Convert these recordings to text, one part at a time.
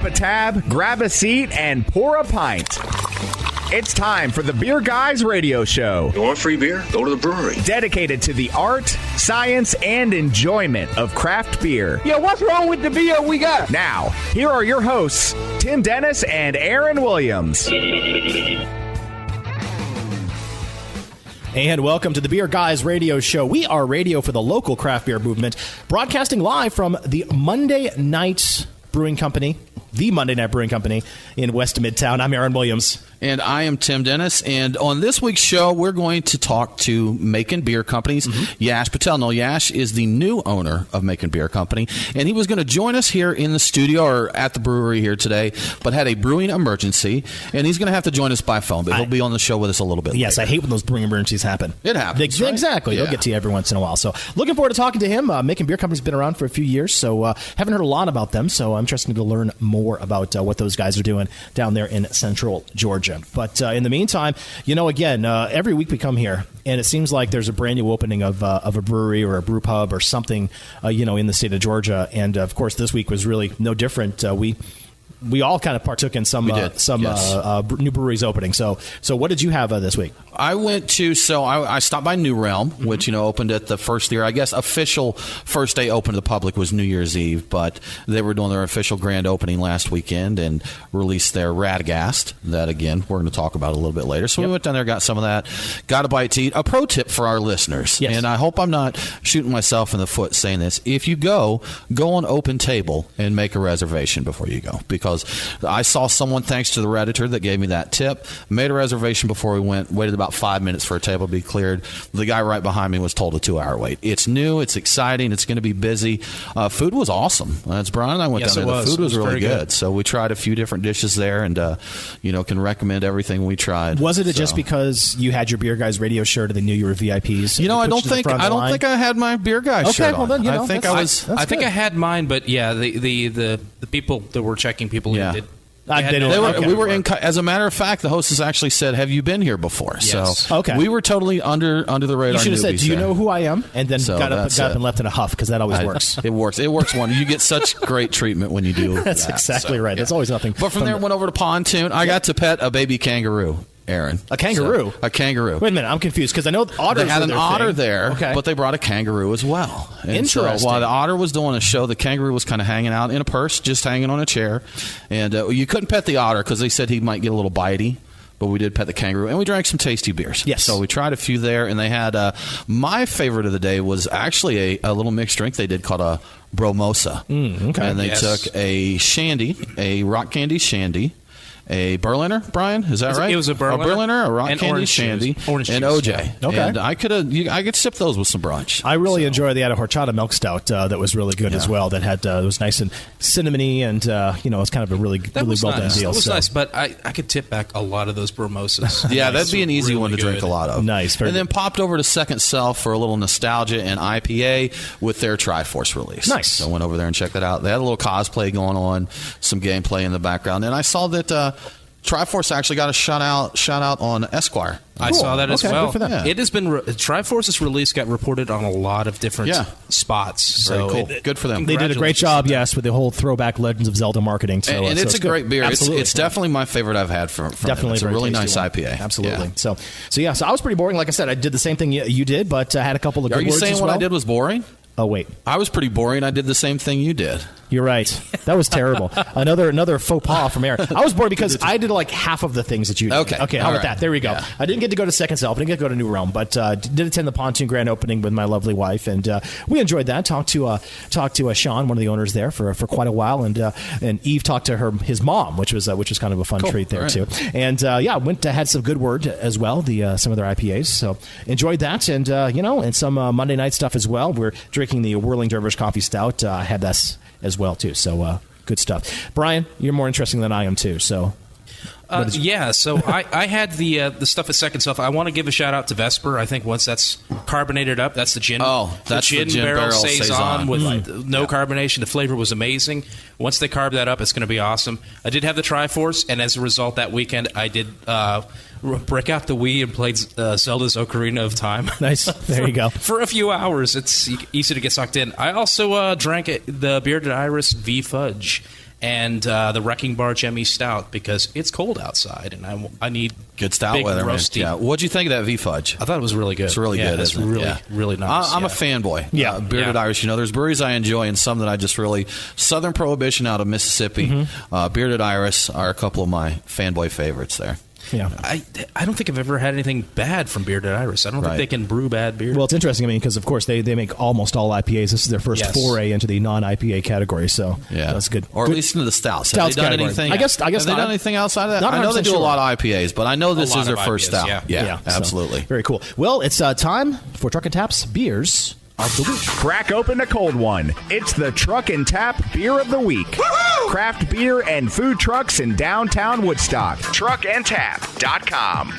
up a tab, grab a seat, and pour a pint. It's time for the Beer Guys Radio Show. You want free beer? Go to the brewery. Dedicated to the art, science, and enjoyment of craft beer. Yeah, what's wrong with the beer we got? Now, here are your hosts, Tim Dennis and Aaron Williams. And welcome to the Beer Guys Radio Show. We are radio for the local craft beer movement, broadcasting live from the Monday Night Brewing Company, the Monday Night Brewing Company in West Midtown. I'm Aaron Williams. And I am Tim Dennis. And on this week's show, we're going to talk to Macon Beer Company's Yash Patel. Now, Yash is the new owner of Macon Beer Company. And he was going to join us here in the studio or at the brewery here today, but had a brewing emergency. And he's going to have to join us by phone, but he'll be on the show with us a little bit Yes, later. I hate when those brewing emergencies happen. It happens, right? Exactly. Yeah. They'll get to you every once in a while. So looking forward to talking to him. Macon Beer Company's been around for a few years, so haven't heard a lot about them. So I'm interested to learn more about what those guys are doing down there in central Georgia. But in the meantime, again, every week we come here, and it seems like there's a brand new opening of a brewery or a brew pub or something, in the state of Georgia. And, of course, this week was really no different. We all kind of partook in some new breweries opening. So what did you have this week? I went to, I stopped by New Realm, which, opened at the first year. I guess official first day open to the public was New Year's Eve, but they were doing their official grand opening last weekend and released their Radagast that, again, we're going to talk about a little bit later. So we went down there, got some of that, got a bite to eat. A pro tip for our listeners, and I hope I'm not shooting myself in the foot saying this. If you go on Open Table and make a reservation before you go, because I saw someone, thanks to the Redditor, that gave me that tip, made a reservation before we went, waited about 5 minutes for a table to be cleared. The guy right behind me was told a 2-hour wait. It's new, it's exciting, it's going to be busy. Food was awesome. As Brian and I went down there, the food was really good. So we tried a few different dishes there and, can recommend everything we tried. Was it just because you had your Beer Guys Radio shirt and they knew you were VIPs? I don't think I had my Beer Guys shirt on. Well, then, I think I think I had mine, but the people that were checking people in did. We were in. As a matter of fact, the hostess actually said, "Have you been here before?" Yes. So we were totally under the radar. You should have said, "Do you know who I am?" And then got up and left in a huff, because that always works. It works. It works. You get such great treatment when you do. That's exactly right. There's always nothing. But from there, went over to Pontoon. I got to pet a baby kangaroo. Aaron. A kangaroo? A kangaroo. Wait a minute, I'm confused, because I know otters. They had an otter there, okay, but they brought a kangaroo as well. And interesting. So while the otter was doing a show, the kangaroo was kind of hanging out in a purse, just hanging on a chair. And you couldn't pet the otter because they said he might get a little bitey. But we did pet the kangaroo, and we drank some tasty beers. Yes. So we tried a few there, and they had my favorite of the day was actually a little mixed drink they did called a Bromosa. Okay. And they took a shandy, a rock candy shandy, a Berliner, Brian, is that right? It was a Berliner, a rock and candy orange shandy, orange and juice. OJ. Okay. And I could sip those with some brunch. I really enjoy the horchata milk stout that was really good as well. That had it was nice and cinnamony, and it was kind of a really well done deal. That was nice, but I could tip back a lot of those Bromosas. Yeah, that'd be an easy one to good. drink a lot of. Nice. And then popped over to Second Self for a little nostalgia and IPA with their Triforce release. Nice. So I went over there and checked that out. They had a little cosplay going on, some gameplay in the background, and I saw that Triforce actually got a shout out on Esquire. I saw that as well. Good for them. Yeah. It has been Triforce's release got reported on a lot of different spots. So very cool. Good for them. They did a great job, with the whole throwback Legends of Zelda marketing. So, and it's a great beer. Absolutely. It's definitely my favorite I've had from definitely It's a really nice one. IPA. Absolutely. Yeah. So I was pretty boring. Like I said, I did the same thing you did, but I had a couple of good words. Are you saying as what well. I did was boring? Oh, wait. I was pretty boring. I did the same thing you did. You're right. That was terrible. Another faux pas from Aaron. I was bored because I did like half of the things that you did. Okay, how about that? There we go. Yeah. I didn't get to go to Second Self. I didn't get to go to New Realm, but did attend the Pontoon Grand Opening with my lovely wife, and we enjoyed that. Talked to Sean, one of the owners there, for quite a while, and Eve talked to his mom, which was kind of a fun treat there too. And went to had some good word as well. Some of their IPAs, so enjoyed that, and and some Monday night stuff as well. We're drinking the Whirling Dervish Coffee Stout. I had that as well too, so good stuff. Brian, you're more interesting than I am too, so so I had the stuff at Second Self. I want to give a shout out to Vesper. I think once that's carbonated up, that's the gin. Oh, that's the gin barrel saison with no carbonation. The flavor was amazing. Once they carb that up, it's going to be awesome. I did have the Triforce, and as a result, that weekend I did break out the Wii and played Zelda's Ocarina of Time. Nice. There you go. For a few hours. It's easy to get sucked in. I also drank the Bearded Iris V Fudge. and the Wrecking Bar Jemmy Stout because it's cold outside and I need good stout big weather. Roasty. Yeah. What'd you think of that V Fudge? I thought it was really good. It's really good. It's isn't it? really, Yeah. really nice. I'm a fanboy. Yeah. Bearded Irish. There's breweries I enjoy and some that I just really. Southern Prohibition out of Mississippi, Bearded Iris are a couple of my fanboy favorites there. Yeah. I don't think I've ever had anything bad from Bearded Iris. I don't think they can brew bad beer. Well, it's interesting. I mean, because of course they make almost all IPAs. This is their first foray into the non-IPA category, so that's good. Or good. at least into the stouts. Stouts Have they done category. anything? I guess have they not. done anything outside of that? Not I know they do a sure. lot of IPAs, but I know this is their first IPAs, stout. yeah. Absolutely. So, very cool. Well, it's time for Truck and Tap's beers of the week. Crack open a cold one. It's the Truck and Tap Beer of the Week. Craft beer and food trucks in downtown Woodstock. Truckandtap.com.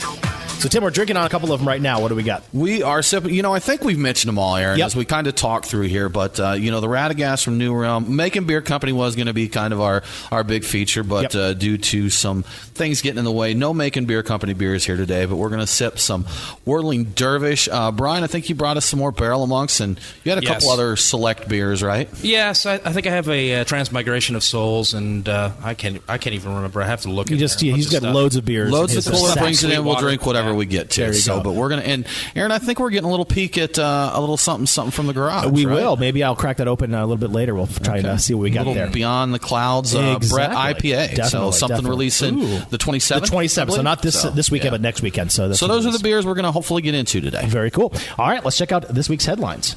So, Tim, we're drinking on a couple of them right now. What do we got? We are sipping. I think we've mentioned them all, Aaron, as we kind of talk through here. But, the Radagast from New Realm, Macon Beer Company was going to be kind of our big feature. But due to some things getting in the way, no Macon Beer Company beers here today. But we're going to sip some Whirling Dervish. Brian, I think you brought us some more Barrel Monks, and you had a couple other select beers, right? Yes, I think I have a Transmigration of Souls, and I can't even remember. I have to look. He's got loads of beers. Loads of cooler brings it in. We'll drink whatever Yeah. we get to. But we're gonna, and Aaron, I think we're getting a little peek at a little something from the garage. We will. Maybe I'll crack that open a little bit later. We'll try and see what we got there. Beyond the Clouds, Brett IPA. Definitely, something releasing the 27th. The 27th. So not this weekend, but next weekend. So those are the beers we're going to hopefully get into today. Very cool. All right, let's check out this week's headlines.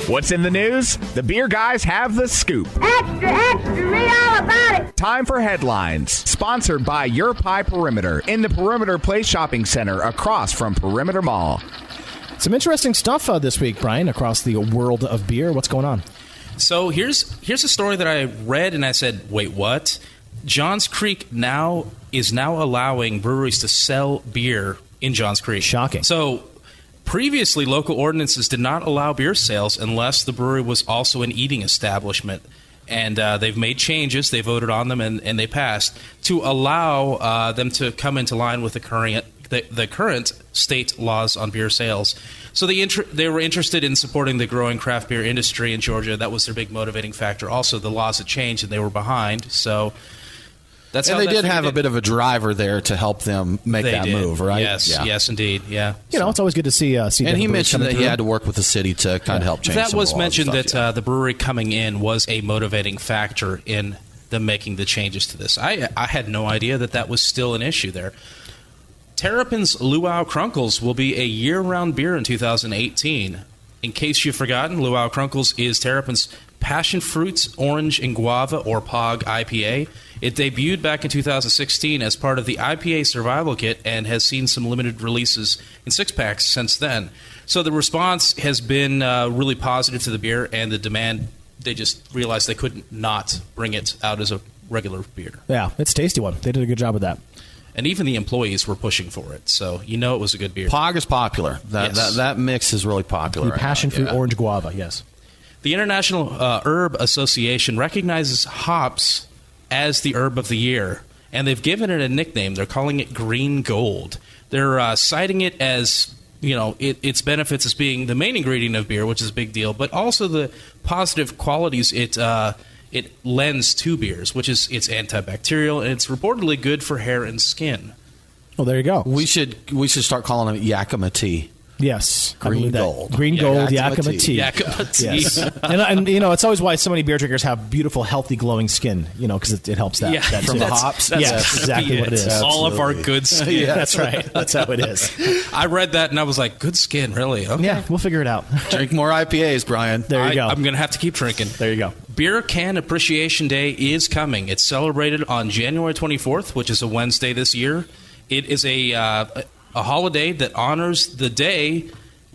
What's in the news? The beer guys have the scoop. Extra, extra, read all about it. Time for headlines. Sponsored by Your Pie Perimeter in the Perimeter Place Shopping Center across from Perimeter Mall. Some interesting stuff this week, Brian, across the world of beer. What's going on? So here's a story that I read and I said, wait, what? Johns Creek is now allowing breweries to sell beer in Johns Creek. Shocking. So previously, local ordinances did not allow beer sales unless the brewery was also an eating establishment. And they've made changes. They voted on them, and they passed to allow them to come into line with the current state laws on beer sales. So they were interested in supporting the growing craft beer industry in Georgia. That was their big motivating factor. Also, the laws had changed, and they were behind. So that's and they did have a bit of a driver there to help them make that move, right? Yes, indeed, yeah. It's always good to see. And he mentioned that he had to work with the city to kind of help change. That some was of the laws mentioned and stuff, that the brewery coming in was a motivating factor in them making the changes to this. I had no idea that was still an issue there. Terrapin's Luau Crunkles will be a year-round beer in 2018. In case you've forgotten, Luau Crunkles is Terrapin's Passion Fruits, Orange, and Guava, or POG IPA. It debuted back in 2016 as part of the IPA Survival Kit and has seen some limited releases in six-packs since then. So the response has been really positive to the beer, and the demand, they just realized they couldn't not bring it out as a regular beer. Yeah, it's a tasty one. They did a good job with that. And even the employees were pushing for it, so it was a good beer. POG is popular. That mix is really popular. The Passion Fruit Orange Guava, yes. The International Herb Association recognizes hops as the herb of the year, and they've given it a nickname. They're calling it Green Gold. They're citing it as, its benefits as being the main ingredient of beer, which is a big deal, but also the positive qualities it lends to beers, which is it's antibacterial, and it's reportedly good for hair and skin. Well, there you go. We should start calling it Yakima tea. Yes. Green Gold. Green Gold, Yakima tea. Yakima tea. Yes. and it's always why so many beer drinkers have beautiful, healthy, glowing skin, because it helps that. Yeah, from the hops. That's exactly what it is. All of our good skin. Yeah, that's right. That's how it is. I read that and I was like, good skin, really? Okay. Yeah, we'll figure it out. Drink more IPAs, Brian. There you go. I'm going to have to keep drinking. There you go. Beer Can Appreciation Day is coming. It's celebrated on January 24th, which is a Wednesday this year. It is a holiday that honors the day in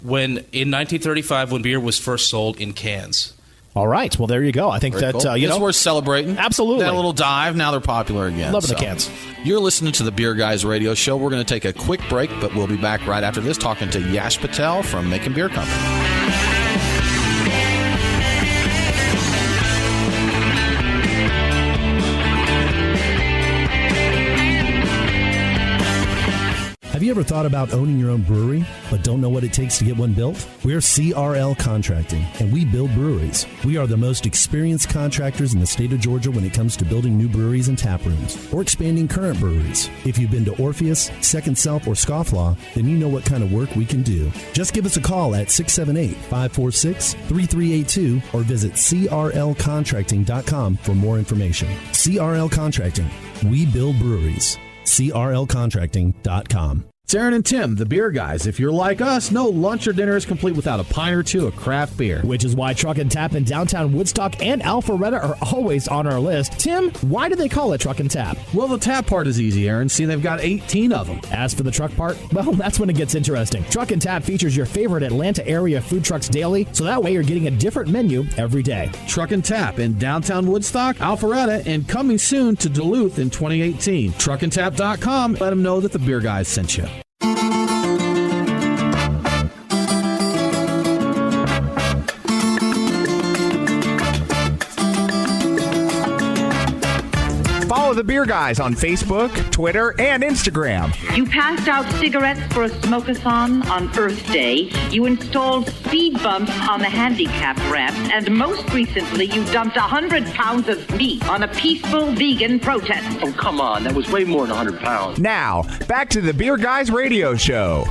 1935 when beer was first sold in cans. All right. Well, there you go. I think Very that, cool. It's worth celebrating. Absolutely. That little dive, now they're popular again. Loving the cans. You're listening to the Beer Guys Radio Show. We're going to take a quick break, but we'll be back right after this talking to Yash Patel from Macon Beer Company. Have you ever thought about owning your own brewery, but don't know what it takes to get one built? We're CRL Contracting, and we build breweries. We are the most experienced contractors in the state of Georgia when it comes to building new breweries and tap rooms, or expanding current breweries. If you've been to Orpheus, Second Self, or Scofflaw, then you know what kind of work we can do. Just give us a call at 678-546-3382 or visit crlcontracting.com for more information. CRL Contracting. We build breweries. crlcontracting.com. It's Aaron and Tim, the beer guys. If you're like us, no lunch or dinner is complete without a pint or two of craft beer. Which is why Truck and Tap in downtown Woodstock and Alpharetta are always on our list. Tim, why do they call it Truck and Tap? Well, the tap part is easy, Aaron. See, they've got 18 of them. As for the truck part, well, that's when it gets interesting. Truck and Tap features your favorite Atlanta area food trucks daily, so that way you're getting a different menu every day. Truck and Tap in downtown Woodstock, Alpharetta, and coming soon to Duluth in 2018. Truckandtap.com. Let them know that the beer guys sent you. Follow the Beer Guys on Facebook, Twitter, and Instagram. You passed out cigarettes for a smoke-a-thon on Earth Day. You installed speed bumps on the handicap ramp. And most recently, you dumped 100 pounds of meat on a peaceful vegan protest. Oh, come on. That was way more than 100 pounds. Now, back to the Beer Guys radio show.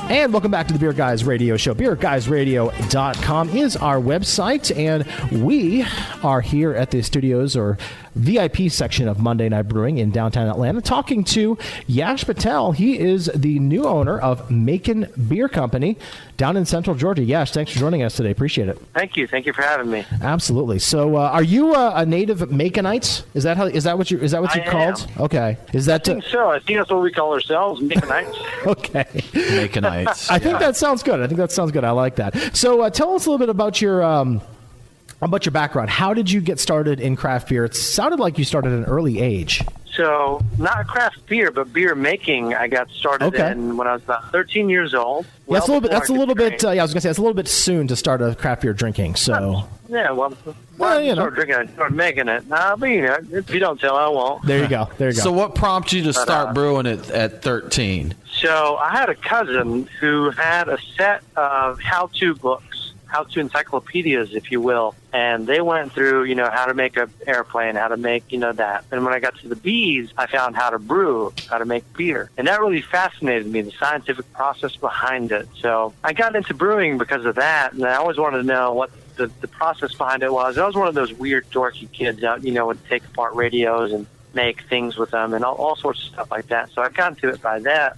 And welcome back to the Beer Guys Radio Show. BeerGuysRadio.com is our website, and we are here at the studios or VIP section of Monday Night Brewing in downtown Atlanta talking to Yash Patel. He is the new owner of Macon Beer Company down in Central Georgia. Yash, thanks for joining us today. Appreciate it. Thank you. Thank you for having me. Absolutely. So, are you a native Maconite? Is that what you're called? Am. Okay. Is that? I think so. I think that's what we call ourselves, Maconites. Okay. Maconites. I think that sounds good. I like that. So, tell us a little bit about your background. How did you get started in craft beer? It sounded like you started at an early age. So, not craft beer, but beer making. I got started in when I was about 13 years old. Yeah, that's a little bit. I was gonna say it's a little bit soon to start a craft beer drinking. So. Yeah, well, I started drinking, I started making it. But if you don't tell, I won't. There you go. So, what prompted you to start brewing it at 13? So, I had a cousin who had a set of how-to books, how-to encyclopedias, if you will, and they went through, how to make an airplane, how to make, that. And when I got to the bees, I found how to brew, how to make beer. And that really fascinated me, the scientific process behind it. So I got into brewing because of that, and I always wanted to know what the process behind it was. I was one of those weird, dorky kids that, would take apart radios and make things with them and all sorts of stuff like that. So I got into it by that.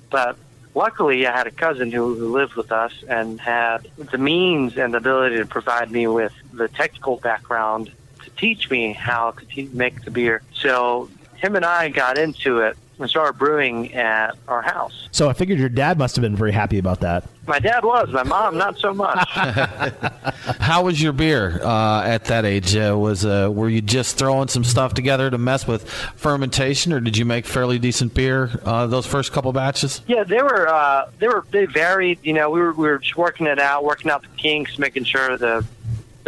But luckily, I had a cousin who lived with us and had the means and the ability to provide me with the technical background to teach me how to make the beer. So him and I got into it and started brewing at our house. So I figured your dad must have been very happy about that. My dad was. My mom, not so much. How was your beer at that age? Were you just throwing some stuff together to mess with fermentation, or did you make fairly decent beer those first couple batches? Yeah, they varied. We were just working it out, working out the kinks, making sure the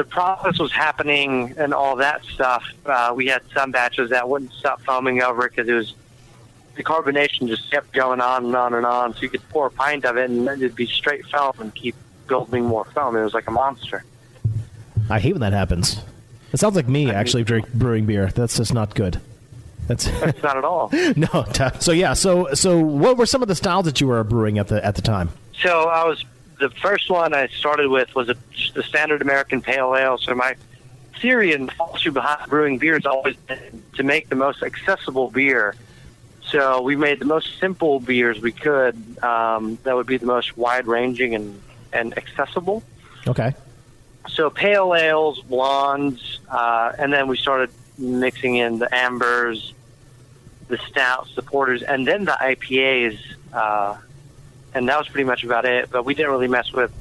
process was happening and all that stuff. We had some batches that wouldn't stop foaming over because the carbonation just kept going on and on and on. So you could pour a pint of it and it'd be straight foam and keep building more foam. It was like a monster. I hate when that happens. It sounds like me actually brewing beer. That's just not good. That's not at all. No. So what were some of the styles that you were brewing at the time? So the first one I started with was just the standard American Pale Ale. So my theory and philosophy behind brewing beer is always to make the most accessible beer. So we made the most simple beers we could. That would be the most wide-ranging and accessible. Okay. So pale ales, blondes, and then we started mixing in the ambers, the stouts, the porters, and then the IPAs. And that was pretty much about it. But we didn't really mess with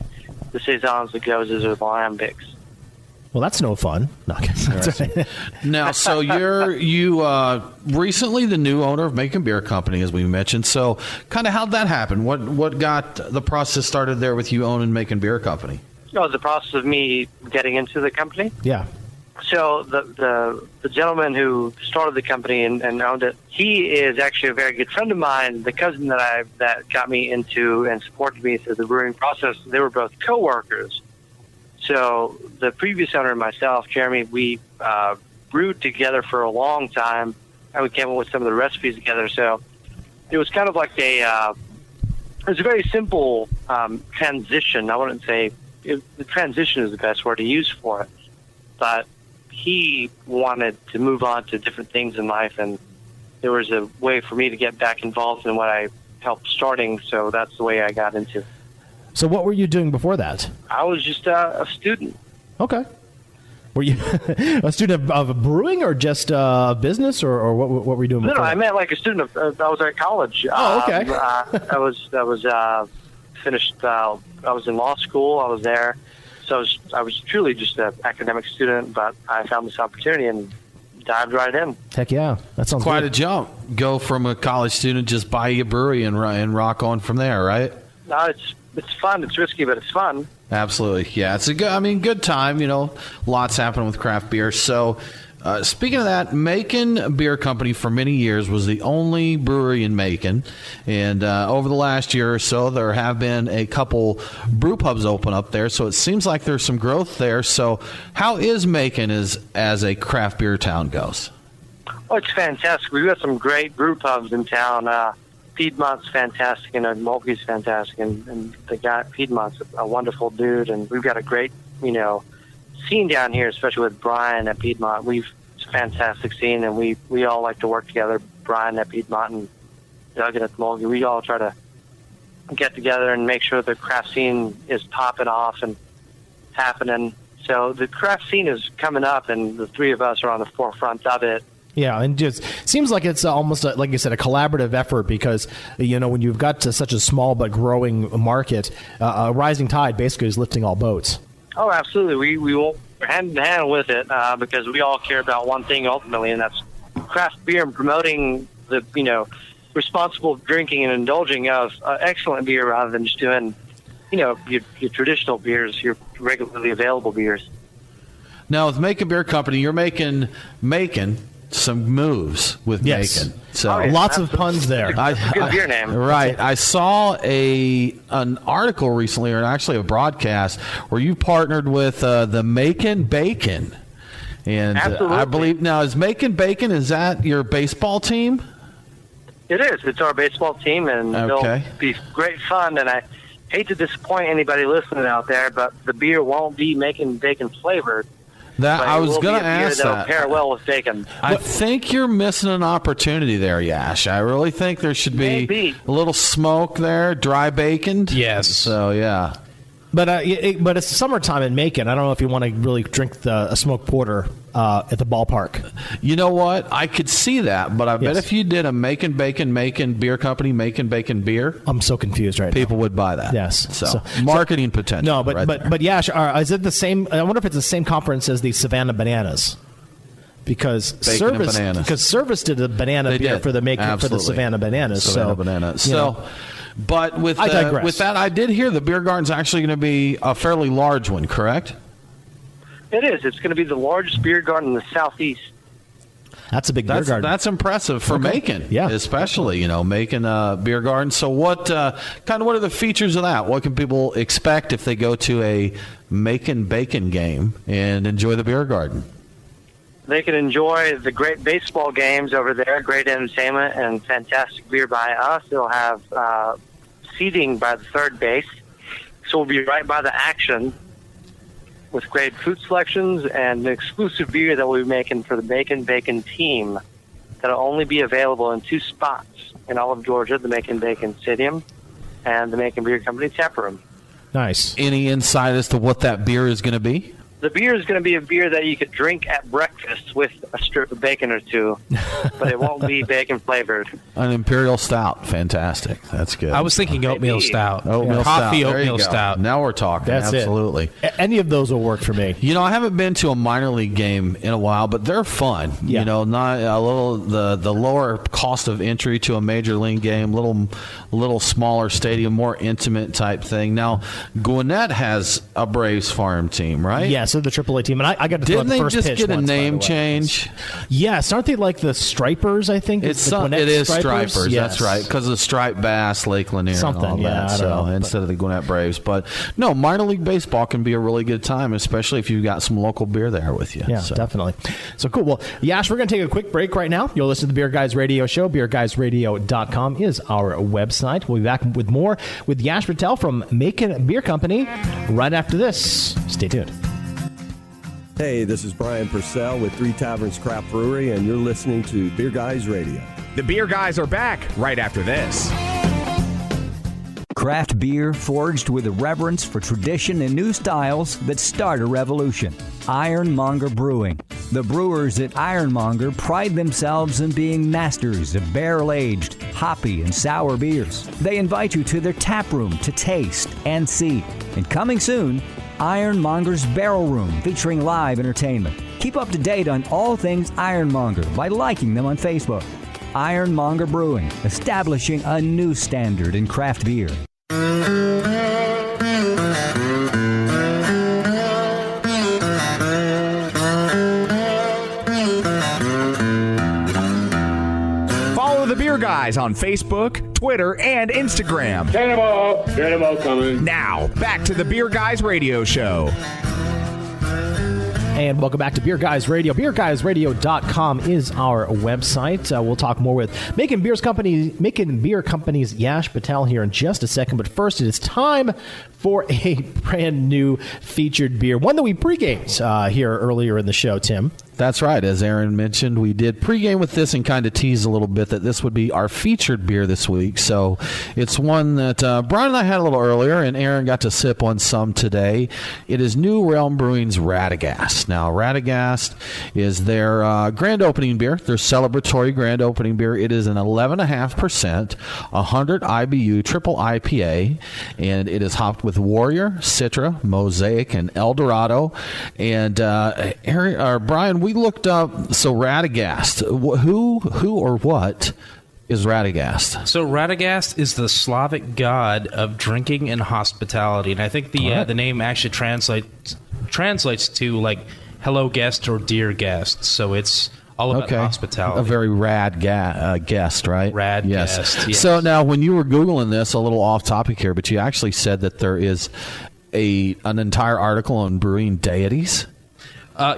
the saisons, the gozes, or the lambics. Well, that's no fun. No, right. Now, so you recently the new owner of Macon Beer Company, as we mentioned. So, kind of how'd that happen? What got the process started there with you owning Macon Beer Company? Oh, the process of me getting into the company? Yeah. So the gentleman who started the company and owned it, he is actually a very good friend of mine. The cousin that got me into and supported me through the brewing process, they were both coworkers. So the previous owner and myself, Jeremy, we brewed together for a long time, and we came up with some of the recipes together. So it was kind of like it was a very simple transition. I wouldn't say the transition is the best word to use for it, but he wanted to move on to different things in life, and there was a way for me to get back involved in what I helped starting, so that's the way I got into it. So what were you doing before that? I was just a student. Okay. Were you a student of brewing or just business, or what were you doing before? No, I meant like a student of, I was at college. Oh, okay. I was finished, I was in law school, I was there. So I was truly just an academic student, but I found this opportunity and dived right in. Heck yeah. That sounds quite good. a jump. Go from a college student, just buy a brewery and rock on from there, right? No, it's fun. It's risky, but it's fun. Absolutely. Yeah, it's a good time, lots happening with craft beer. So speaking of that, Macon Beer Company for many years was the only brewery in Macon. And over the last year or so, there have been a couple brew pubs open up there. So it seems like there's some growth there. So how is Macon as a craft beer town goes? Oh, it's fantastic. We've got some great brew pubs in town. Piedmont's fantastic, and Mulkey's fantastic. And the guy Piedmont's a wonderful dude. And we've got a great, scene down here, especially with Brian at Piedmont. It's a fantastic scene, and we all like to work together. Brian at Piedmont and Doug at Mulkey. We all try to get together and make sure the craft scene is popping off and happening. So the craft scene is coming up, and the three of us are on the forefront of it. Yeah, and just seems like it's almost like you said, a collaborative effort because when you've got such a small but growing market, a rising tide basically is lifting all boats. Oh, absolutely. We will hand in hand with it because we all care about one thing ultimately, and that's craft beer and promoting the responsible drinking and indulging of excellent beer rather than just doing your traditional beers, your regularly available beers. Now with Macon Beer Company, you're making some moves with Macon. So lots of puns there. Good beer name. Right. I saw an article recently, or actually a broadcast, where you partnered with the Macon Bacon. And I believe, now is Macon Bacon, is that your baseball team? It is. It's our baseball team, and it'll be great fun. And I hate to disappoint anybody listening out there, but the beer won't be Macon Bacon flavored. I was going to ask that. That'll pair well with bacon. I think you're missing an opportunity there, Yash. I really think there should be a little smoke there, dry baconed. Yes. So, yeah. But it's summertime in Macon. I don't know if you want to really drink a smoked porter at the ballpark. You know what? I could see that, but I bet if you did a Macon Beer Company, Macon Bacon Beer, I'm so confused right now. People would buy that. Yes. So marketing potential. No, but Yash, is it the same? I wonder if it's the same conference as the Savannah Bananas. Because Service did a banana beer for the Savannah Bananas. Bananas. But with that, I did hear the beer garden's actually going to be a fairly large one, correct? It is. It's going to be the largest beer garden in the Southeast. That's a big beer garden. That's impressive for Macon, especially, Macon beer garden. So what are the features of that? What can people expect if they go to a Macon Bacon game and enjoy the beer garden? They can enjoy the great baseball games over there, great entertainment, and fantastic beer by us. They'll have seating by the third base, so we'll be right by the action with great food selections and an exclusive beer that we'll be making for the Macon Bacon team that'll only be available in 2 spots in all of Georgia, the Macon Bacon Stadium and the Macon Beer Company tap room. Nice. Any insight as to what that beer is going to be? The beer is going to be a beer that you could drink at breakfast. breakfast with a strip of bacon or two, but it won't be bacon flavored. An imperial stout, fantastic. That's good. I was thinking oatmeal stout. Coffee oatmeal stout. Now we're talking. That's absolutely. Any of those will work for me. You know, I haven't been to a minor league game in a while, but they're fun. Yeah. You know, not a little the lower cost of entry to a major league game, little smaller stadium, more intimate type thing. Now, Gwinnett has a Braves farm team, right? Yeah, so the AAA team, and I got to throw out the first pitch. Didn't they just get a once, name change? Yes, aren't they like the Stripers? I think it is Stripers. Yes. That's right, because of Striped Bass, Lake Lanier, something. And all that. I don't know, instead of the Gwinnett Braves, but no, minor league baseball can be a really good time, especially if you've got some local beer there with you. Yeah, definitely. So cool. Well, Yash, we're going to take a quick break right now. You'll listen to the Beer Guys Radio Show. BeerGuysRadio.com is our website. We'll be back with more with Yash Patel from Macon Beer Company right after this. Stay tuned. Hey, this is Brian Purcell with Three Taverns Craft Brewery, and you're listening to Beer Guys Radio. The Beer Guys are back right after this. Craft beer forged with a reverence for tradition and new styles that start a revolution. Ironmonger Brewing. The brewers at Ironmonger pride themselves in being masters of barrel-aged, hoppy, and sour beers. They invite you to their tap room to taste and see. And coming soon, Ironmonger's Barrel Room, featuring live entertainment. Keep up to date on all things Ironmonger by liking them on Facebook. Ironmonger Brewing, establishing a new standard in craft beer. Follow the Beer Guys on Facebook, Twitter, and Instagram. Cannonball coming. Now, back to the Beer Guys Radio Show. And welcome back to Beer Guys Radio. BeerGuysRadio.com is our website. We'll talk more with Macon Beer Company's Yash Patel here in just a second. But first, it is time for a brand new featured beer, one that we pre-gamed here earlier in the show, Tim. That's right. As Aaron mentioned, we did pregame with this and kind of teased a little bit that this would be our featured beer this week. So it's one that Brian and I had a little earlier, and Aaron got to sip on some today. It is New Realm Brewing's Radagast. Now, Radagast is their grand opening beer, their celebratory grand opening beer. It is an 11.5%, 100 IBU triple IPA, and it is hopped with Warrior, Citra, Mosaic, and El Dorado. And Brian, we looked up, so Radagast, who or what is Radagast? So Radagast is the Slavic god of drinking and hospitality, and I think the name actually translates to like hello guest or dear guest. So it's all about hospitality. A very rad guest, right? Rad guest. Yes. So now, when you were Googling this, a little off topic here, but you actually said that there is an entire article on brewing deities.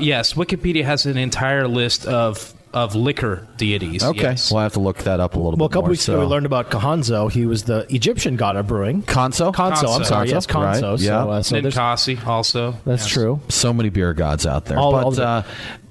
Yes, Wikipedia has an entire list of liquor deities. Okay, yes. We'll have to look that up a little bit more. Well, a couple weeks ago we learned about Kahanzo. He was the Egyptian god of brewing. Kanso, I'm sorry. Yes, Kanso. Right. Yeah. So Ninkasi also. That's true. So many beer gods out there. But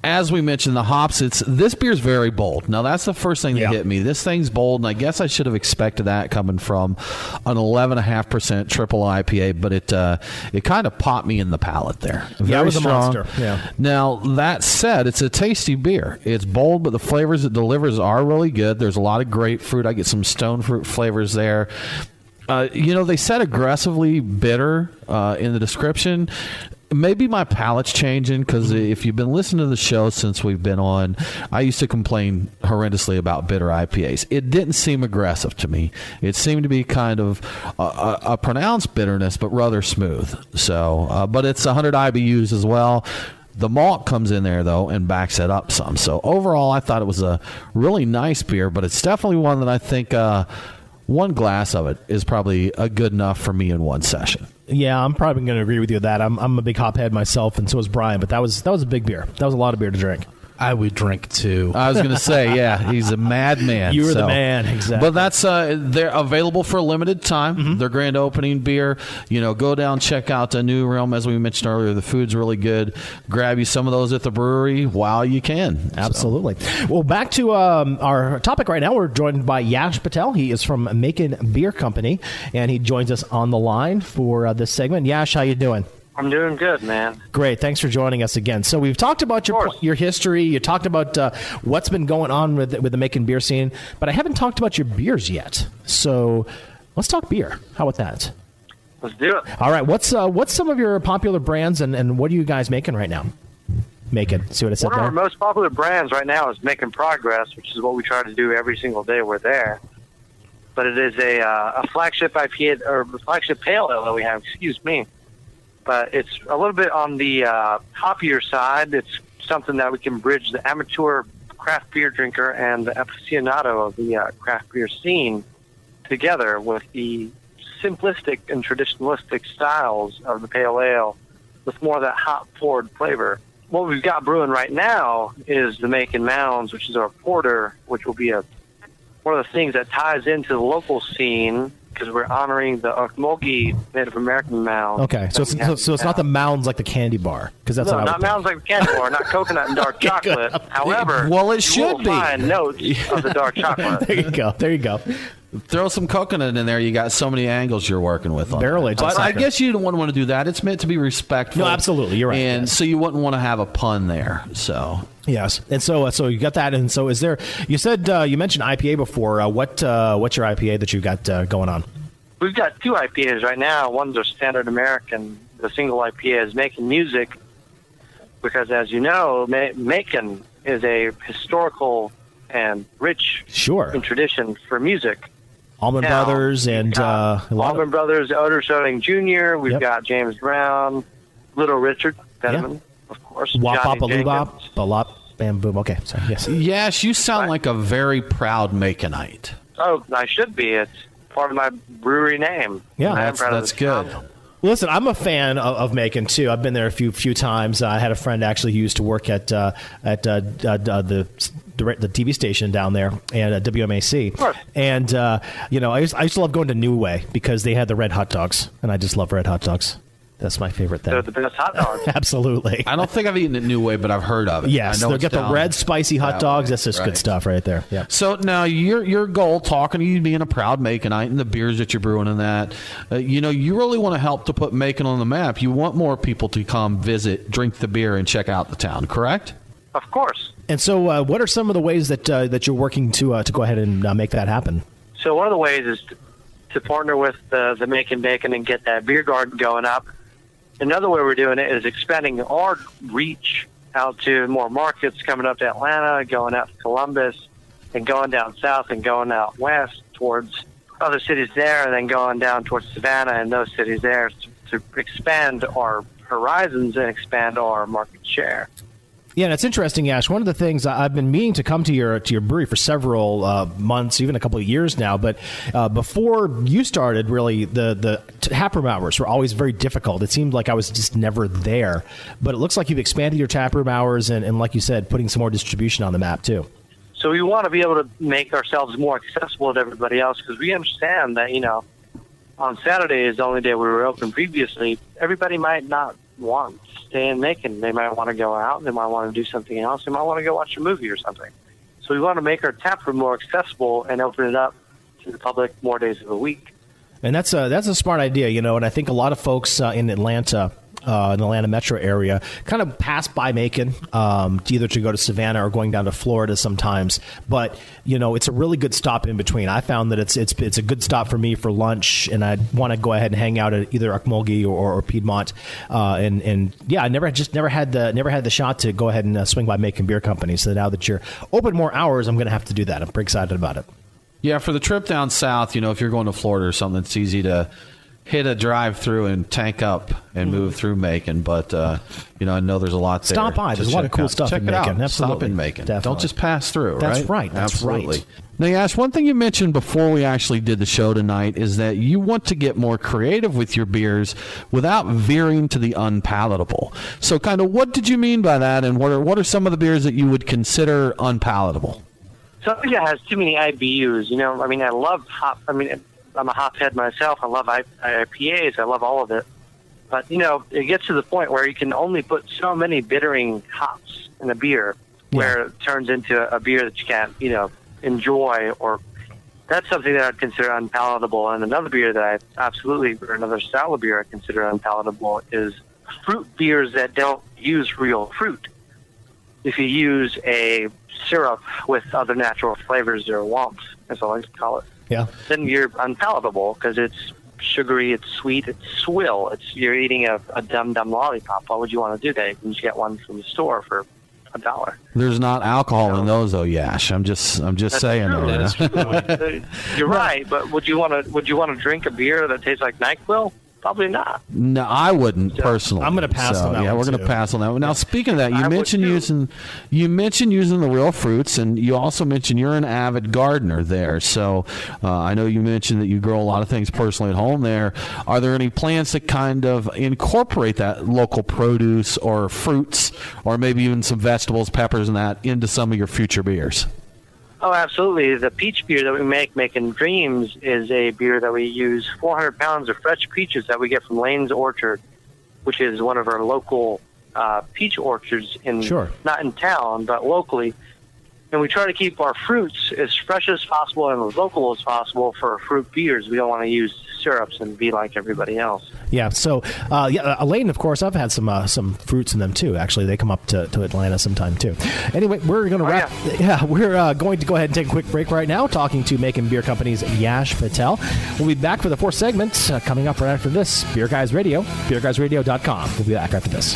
as we mentioned, the hops, this beer's very bold. Now, that's the first thing that hit me. This thing's bold, and I guess I should have expected that coming from an 11.5% triple IPA, but it kind of popped me in the palate there. Very it was strong. a monster. Yeah. Now, that said, it's a tasty beer. It's bold, but the flavors it delivers are really good. There's a lot of grapefruit. I get some stone fruit flavors there. They said aggressively bitter in the description. Maybe my palate's changing, because if you've been listening to the show since we've been on, I used to complain horrendously about bitter IPAs. It didn't seem aggressive to me. It seemed to be kind of a pronounced bitterness, but rather smooth. So, but it's 100 IBUs as well. The malt comes in there, though, and backs it up some. So overall, I thought it was a really nice beer, but it's definitely one that I think one glass of it is probably good enough for me in one session. Yeah, I'm probably going to agree with you with that. I'm a big hophead myself, and so is Brian, but that was a big beer. That was a lot of beer to drink. I would drink too. I was going to say, yeah, he's a madman. You were the man, exactly. But that's they're available for a limited time. Mm-hmm. Their grand opening beer. Go down, check out the New Realm. As we mentioned earlier, the food's really good. Grab you some of those at the brewery while you can. Absolutely. So. Well, back to our topic right now. We're joined by Yash Patel. He is from Macon Beer Company, and he joins us on the line for this segment. Yash, how you doing? I'm doing good, man. Great. Thanks for joining us again. So we've talked about your history. You talked about what's been going on with the Macon beer scene, but I haven't talked about your beers yet. So let's talk beer. How about that? Let's do it. All right. What's some of your popular brands, and what are you guys making right now? Macon. See what I said there? One of our most popular brands right now is Making Progress, which is what we try to do every single day we're there. But it is a flagship IPA, or a flagship pale ale that we have, excuse me. But it's a little bit on the hoppier side. It's something that we can bridge the amateur craft beer drinker and the aficionado of the craft beer scene together with the simplistic and traditionalistic styles of the pale ale with more of that hop-forward flavor. What we've got brewing right now is the Macon Mounds, which is our porter, which will be one of the things that ties into the local scene because we're honoring the Okmulgee Native American mound. Okay, so it's not the mounds like the candy bar, because that's not mounds like the candy bar, not coconut and dark chocolate. However, it should be. Find notes of the dark chocolate. There you go. Throw some coconut in there. You got so many angles you're working with. Barrel aged. But I guess you don't want to do that. It's meant to be respectful. No, absolutely. You're right. And so you wouldn't want to have a pun there. So yes, and so you got that. And so is there? You said you mentioned IPA before. What's your IPA that you got going on? We've got two IPAs right now. One's our standard American. The single IPA is Making Music, because as you know, Macon is a historical and rich in tradition for music. Allman Brothers and Allman Brothers, Otis Redding Jr. We've got James Brown, Little Richard Penman, of course. Wop Bop a Loo Bop, Balop Bam Boom. Okay, sorry. Yes. Yes, you sound like a very proud Maconite. Oh, I should be. It's part of my brewery name. Yeah, that's good. Listen, I'm a fan of Macon too. I've been there a few times. I had a friend actually who used to work at the TV station down there and WMAC. And I used to love going to New Way because they had the red hot dogs, and I just love red hot dogs. That's my favorite thing. They're the best hot dogs. Absolutely. I don't think I've eaten it New Way, but I've heard of it. Yes, they'll get the red spicy hot dogs. That's just good stuff right there. Yeah. So now your goal, talking to you being a proud Maconite and the beers that you're brewing and that, you really want to help to put Macon on the map. You want more people to come visit, drink the beer, and check out the town, correct? Of course. And so what are some of the ways that you're working to go ahead and make that happen? So one of the ways is to partner with the Macon Bacon and get that beer garden going up. Another way we're doing it is expanding our reach out to more markets, coming up to Atlanta, going out to Columbus, and going down south and going out west towards other cities there, and then going down towards Savannah and those cities there to expand our horizons and expand our market share. Yeah, and it's interesting, Yash. One of the things I've been meaning to come to your brewery for several months, even a couple of years now. But before you started, really, the taproom hours were always very difficult. It seemed like I was just never there. But it looks like you've expanded your taproom hours and, like you said, putting some more distribution on the map too. So we want to be able to make ourselves more accessible to everybody else because we understand that on Saturday is the only day we were open previously. Everybody might not want to stay in Macon. They might want to go out. They might want to do something else. They might want to go watch a movie or something. So we want to make our tap room more accessible and open it up to the public more days of the week. And that's a smart idea, and I think a lot of folks in Atlanta, in the Atlanta metro area, kind of pass by Macon, either to go to Savannah or going down to Florida sometimes. But it's a really good stop in between. I found that it's a good stop for me for lunch, and I want to go ahead and hang out at either Okmulgee or Piedmont. And I never had the shot to go ahead and swing by Macon Beer Company. So now that you're open more hours, I'm going to have to do that. I'm pretty excited about it. Yeah, for the trip down south, if you're going to Florida or something, it's easy to hit a drive-through and tank up and move through Macon. But, I know there's a lot there. Stop by. There's a lot of cool stuff in Macon. Absolutely. Stop in Macon. Definitely. Don't just pass through, That's right? right. That's Absolutely. Right. Now, Yash, one thing you mentioned before we actually did the show tonight is that you want to get more creative with your beers without veering to the unpalatable. So kind of what did you mean by that, and what are some of the beers that you would consider unpalatable? Something that has too many IBUs. I love hop. I'm a hophead myself. I love IPAs. I love all of it. But, it gets to the point where you can only put so many bittering hops in a beer where it turns into a beer that you can't, enjoy. Or that's something that I'd consider unpalatable. And another beer that another style of beer I consider unpalatable is fruit beers that don't use real fruit. If you use a syrup with other natural flavors or womps, as I like to call it, then you're unpalatable because it's sugary, it's sweet, it's swill. You're eating a dumb lollipop. Why would you want to do that? You can just get one from the store for $1. There's not alcohol in those, though, Yash. I'm just saying. That's true. You're right, but would you want to drink a beer that tastes like NyQuil? Probably not. No, I wouldn't personally. I'm going to pass on that. Yeah, we're going to pass on that one. Now, speaking of that, you mentioned using the real fruits, and you also mentioned you're an avid gardener there. So I know you mentioned that you grow a lot of things personally at home there. Are there any plans to kind of incorporate that local produce or fruits, or maybe even some vegetables, peppers, and that into some of your future beers? Oh, absolutely. The peach beer that we make, Macon Dreams, is a beer that we use 400 pounds of fresh peaches that we get from Lane's Orchard, which is one of our local peach orchards not in town, but locally. And we try to keep our fruits as fresh as possible and as local as possible for fruit beers. We don't want to use syrups and be like everybody else. Yeah. So, Lane, of course, I've had some fruits in them too. Actually, they come up to Atlanta sometime too. Anyway, we're going to wrap. Yeah, we're going to go ahead and take a quick break right now, talking to Macon Beer Company's Yash Patel. We'll be back for the fourth segment coming up right after this. Beer Guys Radio, beerguysradio.com. We'll be back after this.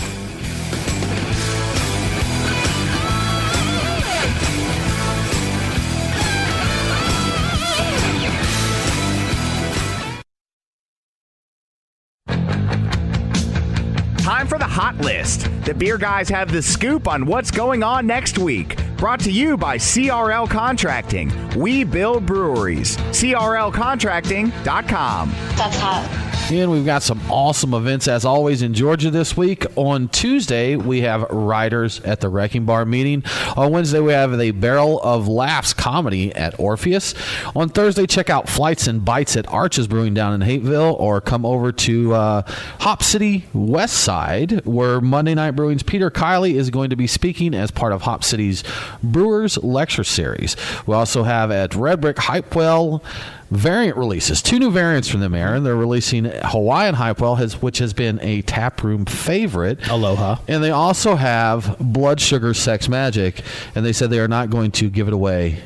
Time for the Hot List. The Beer Guys have the scoop on what's going on next week. Brought to you by CRL Contracting. We build breweries. CRLcontracting.com. That's hot. And we've got some awesome events, as always, in Georgia this week. On Tuesday, we have Riders at the Wrecking Bar meeting. On Wednesday, we have the Barrel of Laughs comedy at Orpheus. On Thursday, check out Flights and Bites at Arches Brewing down in Hateville, or come over to Hop City West Side, where Monday Night Brewing's Peter Kiley is going to be speaking as part of Hop City's Brewers Lecture Series. We also have at Red Brick Hypewell variant releases. 2 new variants from them, Aaron. They're releasing Hawaiian Hypewell, which has been a taproom favorite. Aloha. And they also have Blood Sugar Sex Magic, and they said they are not going to give it away.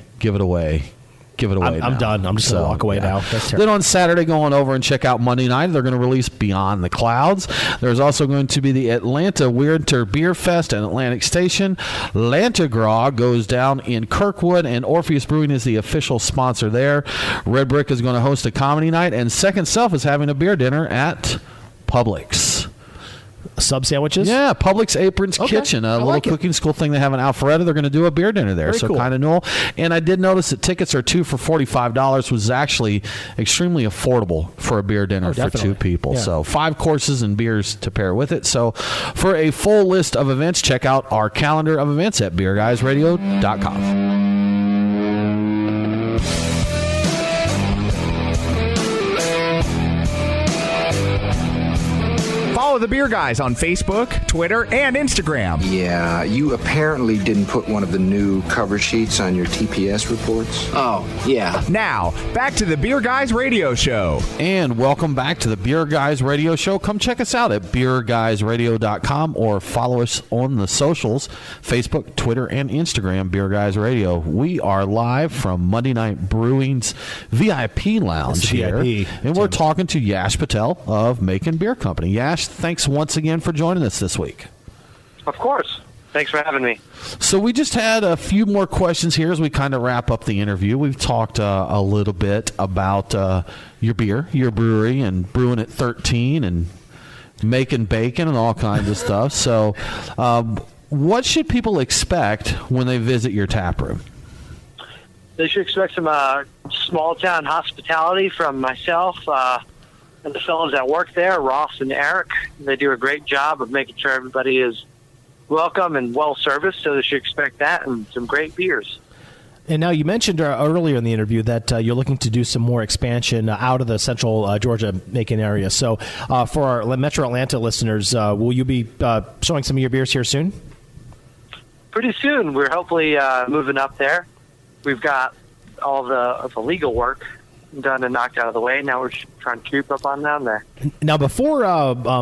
I'm done. I'm just going to walk away now. That's terrible. Then on Saturday, going over and check out Monday night, they're going to release Beyond the Clouds. There's also going to be the Atlanta Winter Beer Fest at Atlantic Station. Lantagraw goes down in Kirkwood, and Orpheus Brewing is the official sponsor there. Red Brick is going to host a comedy night, and Second Self is having a beer dinner at Publix. Sub sandwiches? Yeah, Publix Aprons Kitchen, a little cooking school thing they have in Alpharetta. They're going to do a beer dinner there, Very cool. Kind of cool. And I did notice that tickets are 2 for $45, which is actually extremely affordable for a beer dinner for 2 people. Yeah. So 5 courses and beers to pair with it. So for a full list of events, check out our calendar of events at beerguysradio.com. Follow the Beer Guys on Facebook, Twitter, and Instagram. Yeah, you apparently didn't put one of the new cover sheets on your TPS reports. Oh, yeah. Now, back to the Beer Guys Radio Show. And welcome back to the Beer Guys Radio Show. Come check us out at beerguysradio.com or follow us on the socials, Facebook, Twitter, and Instagram, Beer Guys Radio. We are live from Monday Night Brewing's VIP Lounge here. VIP. And we're talking to Yash Patel of Macon Beer Company. Yash, thanks once again for joining us this week. Of course. Thanks for having me. So we just had a few more questions here as we kind of wrap up the interview. We've talked a little bit about your beer, your brewery, and brewing at 13 and making bacon and all kinds of stuff. So what should people expect when they visit your tap room? They should expect some small-town hospitality from myself and the fellows that work there, Ross and Eric. They do a great job of making sure everybody is welcome and well-serviced, so they should expect that and some great beers. And now you mentioned earlier in the interview that you're looking to do some more expansion out of the central Georgia Macon area. So for our Metro Atlanta listeners, will you be showing some of your beers here soon? Pretty soon. We're hopefully moving up there. We've got all the legal work done and knocked out of the way. Now we're trying to keep up on down there. Now, before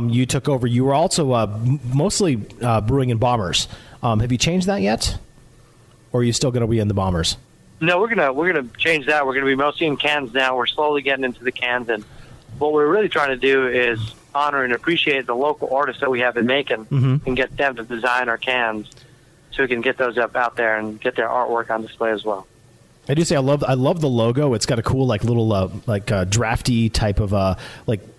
you took over, you were also mostly brewing in bombers. Have you changed that yet? Or are you still going to be in the bombers? No, we're gonna change that. We're gonna be mostly in cans now. We're slowly getting into the cans, and what we're really trying to do is honor and appreciate the local artists that we have in Macon, and get them to design our cans, so we can get those up out there and get their artwork on display as well. I do say I love the logo. It's got a cool little drafty type of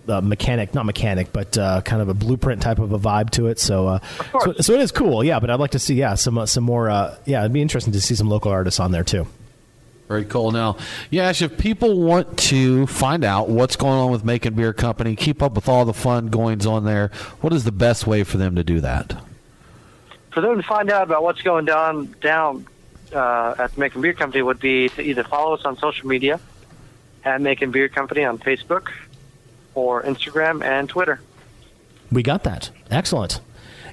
mechanic, not mechanic, but kind of a blueprint type of a vibe to it. So it is cool. Yeah, but I'd like to see some more. It'd be interesting to see some local artists on there too. Very cool. Now, Yash, if people want to find out what's going on with Macon Beer Company, keep up with all the fun goings on there, what is the best way for them to do that? For them to find out about what's going down at the Macon Beer Company would be to either follow us on social media at Macon Beer Company on Facebook or Instagram and Twitter. We got that. Excellent.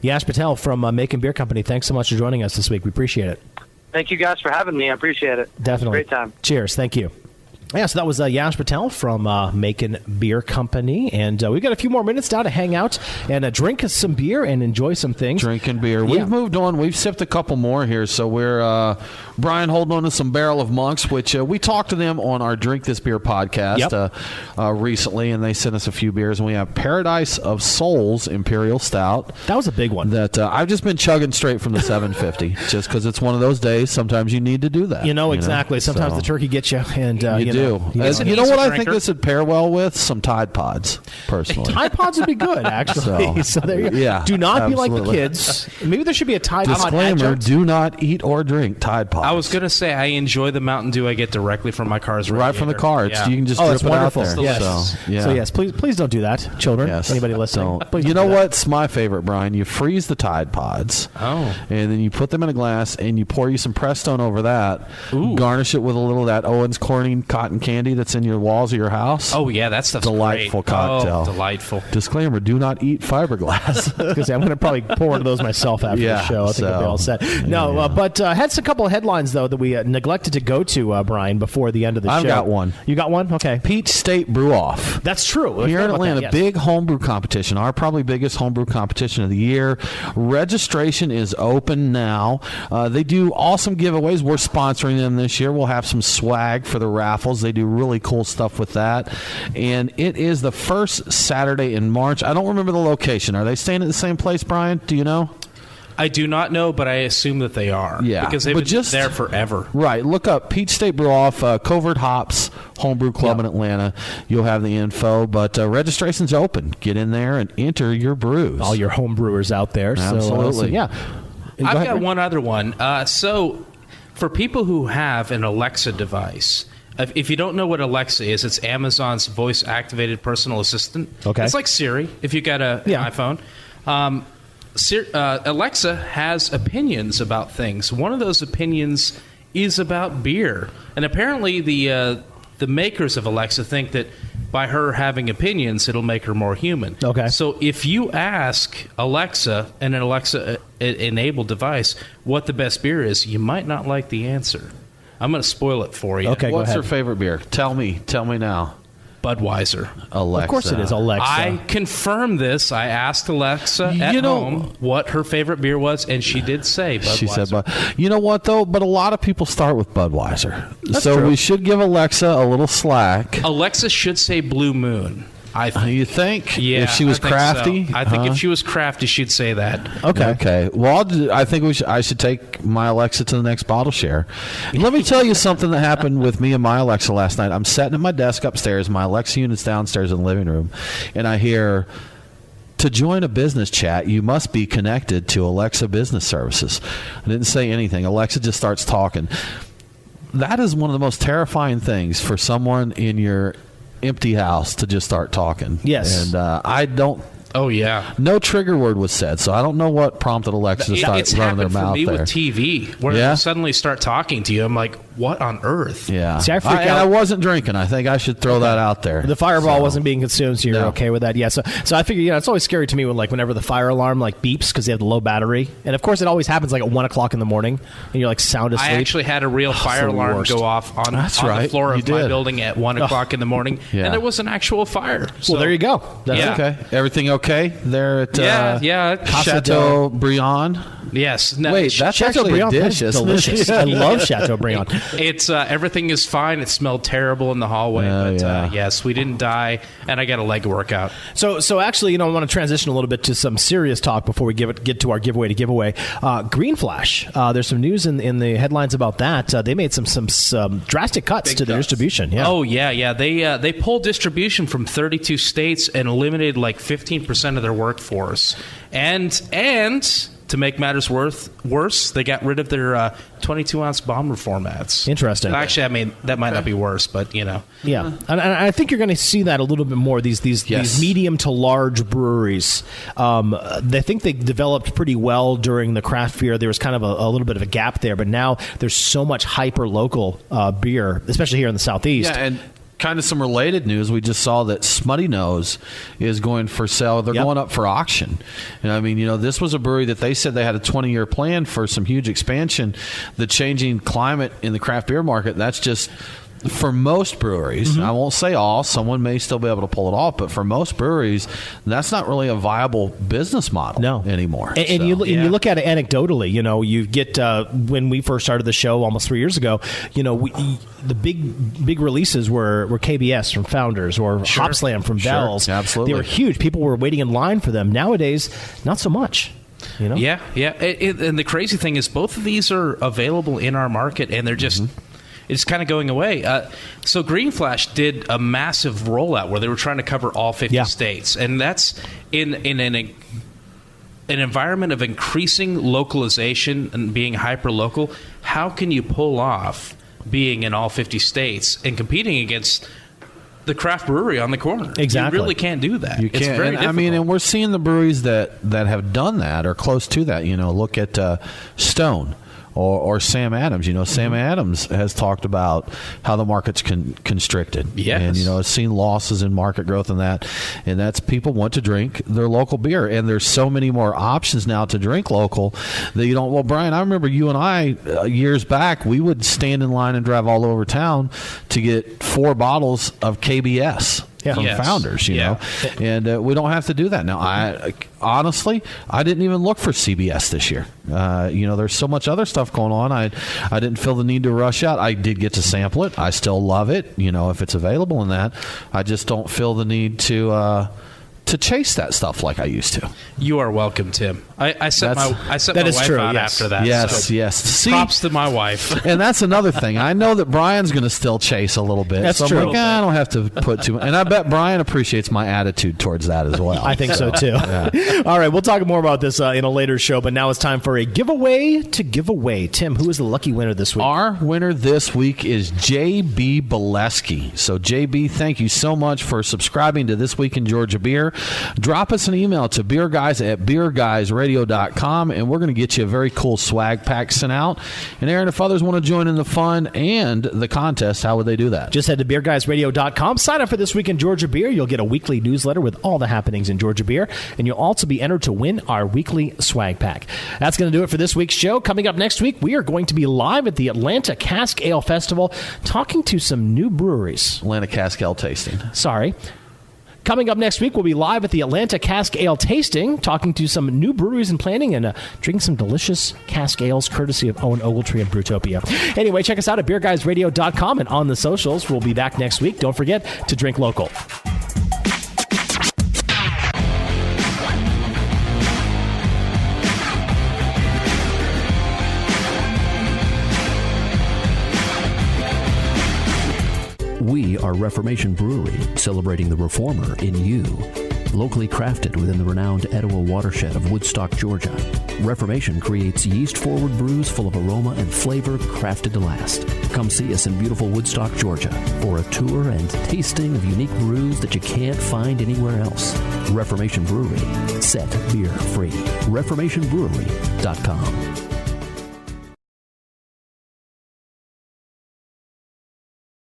Yash Patel from Macon Beer Company, thanks so much for joining us this week. We appreciate it. Thank you guys for having me. I appreciate it. Definitely. Great time. Cheers. Thank you. Yeah, so that was Yash Patel from Macon Beer Company. And we've got a few more minutes now to hang out and drink some beer and enjoy some things. Drinking beer. We've moved on. We've sipped a couple more here. So we're, Brian, holding on to some Barrel of Monks, which we talked to them on our Drink This Beer podcast recently, and they sent us a few beers. And we have Paradise of Souls Imperial Stout. That was a big one. That I've just been chugging straight from the 750 just because it's one of those days. Sometimes you need to do that. Exactly. Sometimes the turkey gets you. And you do. You know what I think this would pair well with? Some Tide Pods, personally. Tide Pods would be good, actually. So there you go. Yeah, do not absolutely. be like the kids. Maybe there should be a Tide Pod disclaimer, adjunct. do not eat or drink Tide Pods. I was going to say I enjoy the Mountain Dew I get directly from my car's right from the car. Yeah. You can just drip it wonderful. out there. Yes. So yes, please don't do that, children. Yes. Anybody listening? You know what's my favorite, Brian? You freeze the Tide Pods. Oh. And then you put them in a glass and you pour you some Prestone over that. Ooh. Garnish it with a little of that Owens Corning cotton candy that's in your walls of your house. Oh, yeah, that stuff's delightful great. cocktail. Oh, delightful. Disclaimer, do not eat fiberglass. I'm going to probably pour one of those myself after the show. I think I'll be all set. No, but had a couple of headlines, though, that we neglected to go to, Brian, before the end of the show. I've got one. You got one? Okay. Peach State Brew Off. That's true. Here in Atlanta, big homebrew competition, our probably biggest homebrew competition of the year. Registration is open now. They do awesome giveaways. We're sponsoring them this year. We'll have some swag for the raffles. They do really cool stuff with that. And it is the first Saturday in March. I don't remember the location. Are they staying at the same place, Brian? Do you know? I do not know, but I assume that they are. Yeah. Because they've been there forever. Right. Look up Peach State Brew Off, Covert Hops Homebrew Club in Atlanta. You'll have the info. But registration's open. Get in there and enter your brews. All your home brewers out there. Absolutely. So I've got one other one. So for people who have an Alexa device, if you don't know what Alexa is, it's Amazon's voice-activated personal assistant. Okay. It's like Siri, if you got an iPhone. Alexa has opinions about things. One of those opinions is about beer. And apparently the makers of Alexa think that by her having opinions, it'll make her more human. Okay. So if you ask Alexa and an Alexa-enabled device what the best beer is, you might not like the answer. I'm going to spoil it for you. Okay, What's your favorite beer? Tell me now. Budweiser. Alexa. Of course it is Alexa. I confirmed this. I asked Alexa at home what her favorite beer was, and she did say Budweiser. She said, you know what, though? But a lot of people start with Budweiser. That's so true. we should give Alexa a little slack. Alexa should say Blue Moon. I think. You think? Yeah. If she was crafty? So. I think if she was crafty, she'd say that. Okay. Well, I think I should take my Alexa to the next bottle share. Let me tell you something that happened with me and my Alexa last night. I'm sitting at my desk upstairs. My Alexa unit's downstairs in the living room. And I hear, to join a business chat, you must be connected to Alexa Business Services. I didn't say anything. Alexa just starts talking. That is one of the most terrifying things for someone in your empty house to just start talking. Yes. And I don't Oh, yeah. No trigger word was said, so I don't know what prompted Alexa to start running their mouth there. It's happened for me with TV, where they suddenly start talking to you. I'm like, what on earth? Yeah. See, I freak out. And I wasn't drinking. I think I should throw that out there. The Fireball wasn't being consumed, so you're okay with that. Yeah. So I figure, it's always scary to me whenever the fire alarm beeps because they have the low battery, and of course it always happens at 1 o'clock in the morning, and you're sound asleep. I actually had a real fire alarm go off on the floor of my building at 1 o'clock in the morning, and there was an actual fire. So, well, there you go. That's okay. Everything okay there at Chateaubriand? Yes. No, wait, that's actually a dish. Delicious. I love Chateaubriand. It's everything is fine. It smelled terrible in the hallway, but yes, we didn't die, and I got a leg workout. So actually, I want to transition a little bit to some serious talk before we get to our giveaway. Green Flash. There's some news in the headlines about that. They made some drastic cuts to their distribution. Yeah. Oh yeah. They pulled distribution from 32 states and eliminated 15% of their workforce, and to make matters worse, they got rid of their 22-ounce bomber formats. Interesting. Actually, that might not be worse, but Yeah, and I think you're going to see that a little bit more. These medium to large breweries. They think they developed pretty well during the craft beer. There was kind of a little bit of a gap there, but now there's so much hyper local beer, especially here in the Southeast. Yeah, and kind of some related news. We just saw that Smutty Nose is going for sale. They're going up for auction. And this was a brewery that they said they had a 20-year plan for some huge expansion. The changing climate in the craft beer market, that's just for most breweries. I won't say all. Someone may still be able to pull it off, but for most breweries, that's not really a viable business model anymore. And you look at it anecdotally. You get when we first started the show almost 3 years ago. The big releases were KBS from Founders or Hopslam from Bell's. Absolutely, they were huge. People were waiting in line for them. Nowadays, not so much. Yeah. And the crazy thing is, both of these are available in our market, and they're just. It's kind of going away. So Green Flash did a massive rollout where they were trying to cover all 50 states. And that's in an environment of increasing localization and being hyper-local. How can you pull off being in all 50 states and competing against the craft brewery on the corner? Exactly. You really can't do that. You can't. It's very difficult. And we're seeing the breweries that have done that or close to that. Look at Stone. Or Sam Adams. Sam Adams has talked about how the market's constricted. Yes. And, has seen losses in market growth and that. And that's people want to drink their local beer. And there's so many more options now to drink local that you don't. Well, Brian, I remember you and I, years back, we would stand in line and drive all over town to get 4 bottles of KBS. From Founders, and we don't have to do that now. I didn't even look for CBS this year. There's so much other stuff going on. I didn't feel the need to rush out. I did get to sample it. I still love it. If it's available in that, I just don't feel the need to chase that stuff like I used to. You are welcome, Tim. I set my wife out after that. Yes. See, props to my wife. And that's another thing. I know that Brian's going to still chase a little bit. That's so true. I'm like, I don't have to put too much. And I bet Brian appreciates my attitude towards that as well. I think so too. Yeah. All right, we'll talk more about this in a later show, but now it's time for a giveaway to give away. Tim, who is the lucky winner this week? Our winner this week is JB Bileski. So JB, thank you so much for subscribing to This Week in Georgia Beer. Drop us an email to beerguys@beerguysradio.com, and we're going to get you a very cool swag pack sent out. And Aaron, if others want to join in the fun and the contest, how would they do that? Just head to beerguysradio.com, sign up for This Week in Georgia Beer. You'll get a weekly newsletter with all the happenings in Georgia beer, and you'll also be entered to win our weekly swag pack. That's going to do it for this week's show. Coming up next week, we are going to be live at the Atlanta Cask Ale Festival talking to some new breweries. Atlanta Cask Ale Tasting. Sorry. Coming up next week, we'll be live at the Atlanta Cask Ale Tasting, talking to some new breweries and planning and drinking some delicious cask ales courtesy of Owen Ogletree and Brewtopia. Anyway, check us out at beerguysradio.com and on the socials. We'll be back next week. Don't forget to drink local. We are Reformation Brewery, celebrating the reformer in you. Locally crafted within the renowned Etowah watershed of Woodstock, Georgia, Reformation creates yeast-forward brews full of aroma and flavor crafted to last. Come see us in beautiful Woodstock, Georgia for a tour and tasting of unique brews that you can't find anywhere else. Reformation Brewery. Set beer free. ReformationBrewery.com.